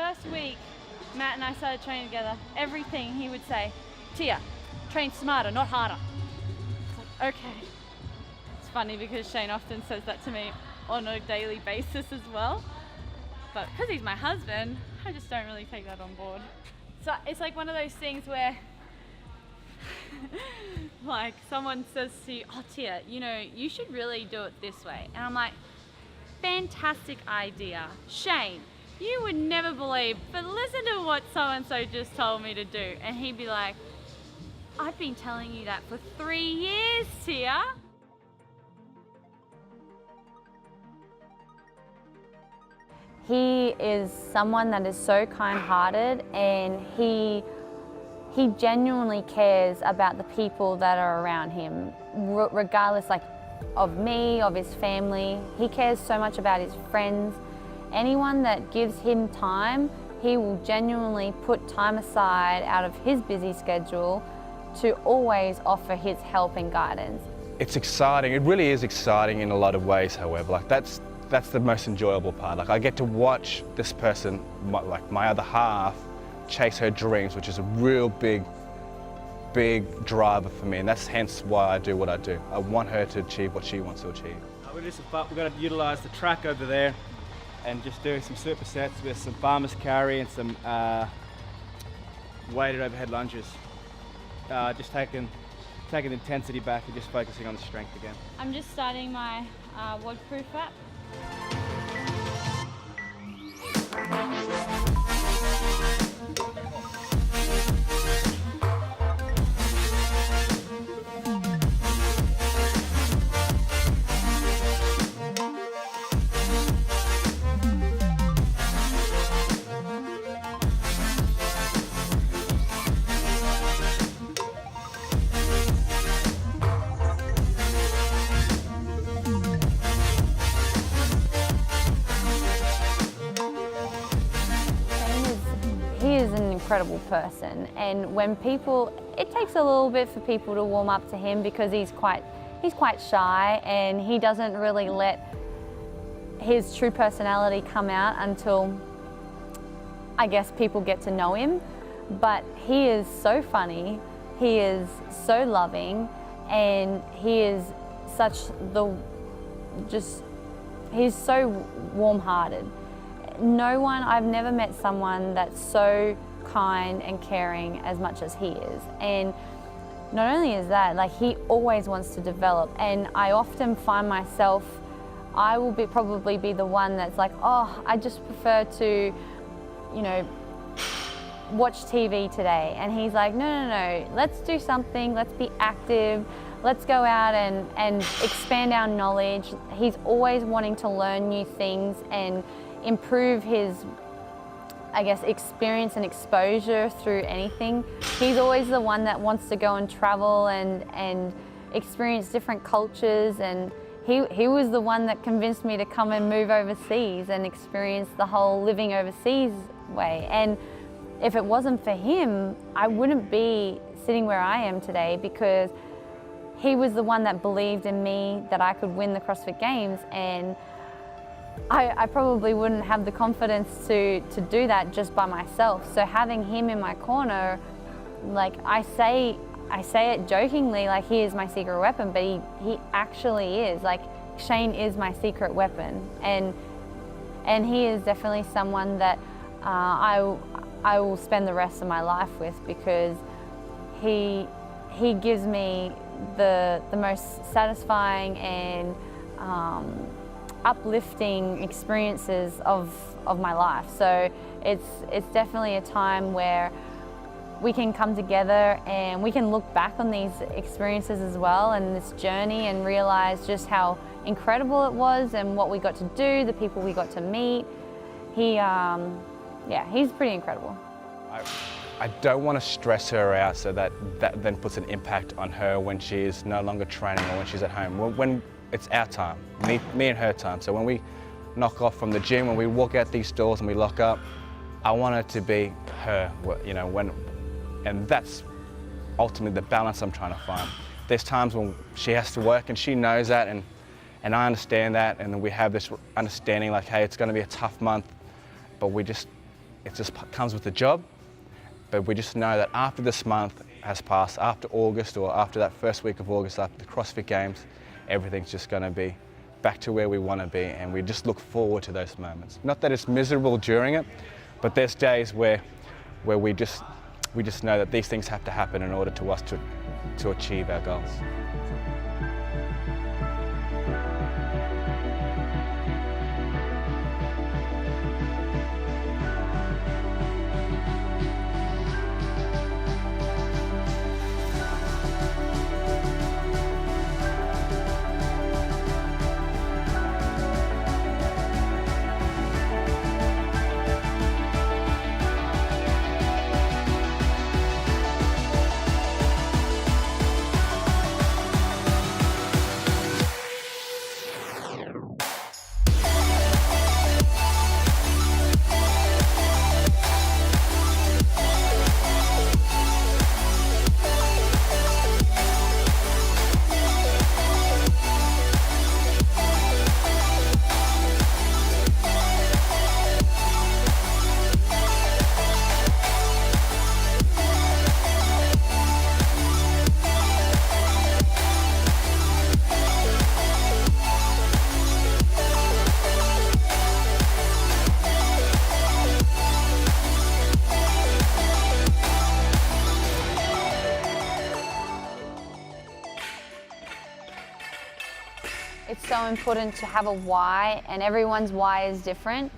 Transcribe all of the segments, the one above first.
first week Matt and I started training together, everything he would say, Tia, train smarter, not harder. Like, okay. It's funny because Shane often says that to me on a daily basis as well. But because he's my husband, I just don't really take that on board. So it's like one of those things where like someone says to you, oh Tia, you know, you should really do it this way. And I'm like, fantastic idea. Shane, you would never believe, but listen to what so-and-so just told me to do. And he'd be like, I've been telling you that for 3 years, Tia. He is someone that is so kind-hearted, and he genuinely cares about the people that are around him, regardless like of me, of his family. He cares so much about his friends. Anyone that gives him time, he will genuinely put time aside out of his busy schedule to always offer his help and guidance. It's exciting. It really is exciting in a lot of ways, however. Like that's the most enjoyable part. Like I get to watch this person, my other half, chase her dreams, which is a real big driver for me, and that's hence why I do what I do. I want her to achieve what she wants to achieve. We're going to utilise the track over there and just do some supersets with some farmer's carry and some weighted overhead lunges. Just taking intensity back and just focusing on the strength again. I'm just starting my Wodproof app. He is an incredible person, and when people, it takes a little bit for people to warm up to him because he's quite shy, and he doesn't really let his true personality come out until, I guess, people get to know him. But he is so funny, he is so loving, and he is he's so warm-hearted. I've never met someone that's so kind and caring as much as he is. And not only is that, like, he always wants to develop, and I often find myself, I will probably be the one that's like, oh, I just prefer to, you know, watch TV today. And he's like, no, let's do something, let's be active, let's go out and expand our knowledge. He's always wanting to learn new things and improve his, I guess, experience and exposure through anything. He's always the one that wants to go and travel and experience different cultures, and he was the one that convinced me to come and move overseas and experience the whole living overseas way. And if it wasn't for him, I wouldn't be sitting where I am today, because he was the one that believed in me that I could win the CrossFit Games, and I probably wouldn't have the confidence to do that just by myself. So having him in my corner, like I say it jokingly, like he is my secret weapon, but he actually is. Like, Shane is my secret weapon, and he is definitely someone that I will spend the rest of my life with, because he gives me the most satisfying and uplifting experiences of my life. So it's definitely a time where we can come together and we can look back on these experiences as well, and this journey, and realize just how incredible it was and what we got to do, the people we got to meet. He's pretty incredible. I don't want to stress her out, so that then puts an impact on her when she is no longer training or when she's at home. When it's our time, me and her time. So when we knock off from the gym, when we walk out these doors and we lock up, I want it to be her, you know, and that's ultimately the balance I'm trying to find. There's times when she has to work and she knows that, and I understand that, and we have this understanding like, hey, it's going to be a tough month, but we just it just comes with the job. But we just know that after this month has passed, after August or after that first week of August, after the CrossFit Games, everything's just going to be back to where we want to be, and we just look forward to those moments. Not that it's miserable during it, but there's days where we just know that these things have to happen in order to us to achieve our goals. It's so important to have a why, and everyone's why is different,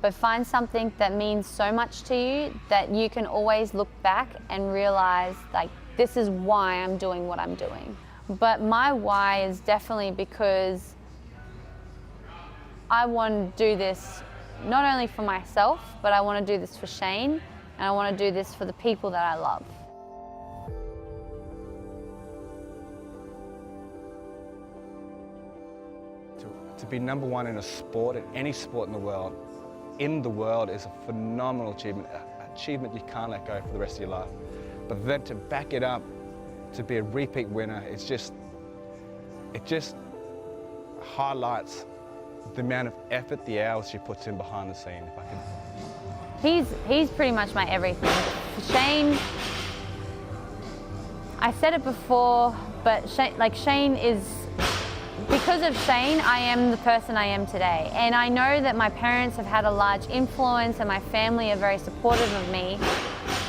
but find something that means so much to you that you can always look back and realize, like, this is why I'm doing what I'm doing. But my why is definitely because I want to do this not only for myself, but I want to do this for Shane, and I want to do this for the people that I love. To be number one in a sport, in any sport in the world, is a phenomenal achievement, an achievement you can't let go for the rest of your life. But then to back it up, to be a repeat winner, it just highlights the amount of effort, the hours she puts in behind the scene. If I can. He's pretty much my everything. Shane, I said it before, but Shane is, because of Shane, I am the person I am today. And I know that my parents have had a large influence and my family are very supportive of me.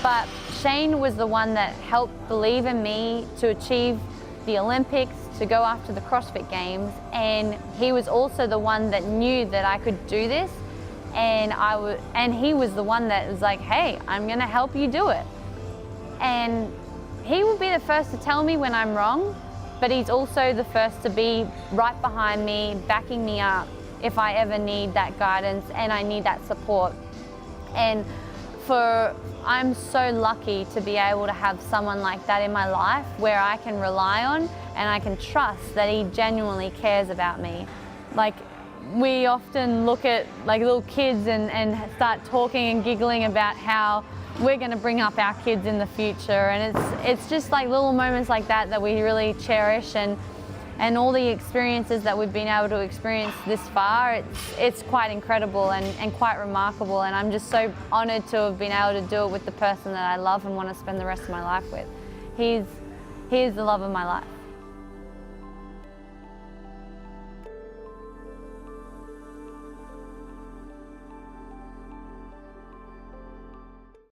But Shane was the one that helped believe in me to achieve the Olympics, to go after the CrossFit Games. And he was also the one that knew that I could do this. And he was the one that was like, hey, I'm gonna help you do it. And he will be the first to tell me when I'm wrong, but he's also the first to be right behind me, backing me up if I ever need that guidance and I need that support. And I'm so lucky to be able to have someone like that in my life where I can rely on and I can trust that he genuinely cares about me. Like, we often look at like little kids and start talking and giggling about how we're going to bring up our kids in the future, and it's just like little moments like that we really cherish, and all the experiences that we've been able to experience this far, it's quite incredible and quite remarkable, and I'm just so honoured to have been able to do it with the person that I love and want to spend the rest of my life with. He is the love of my life.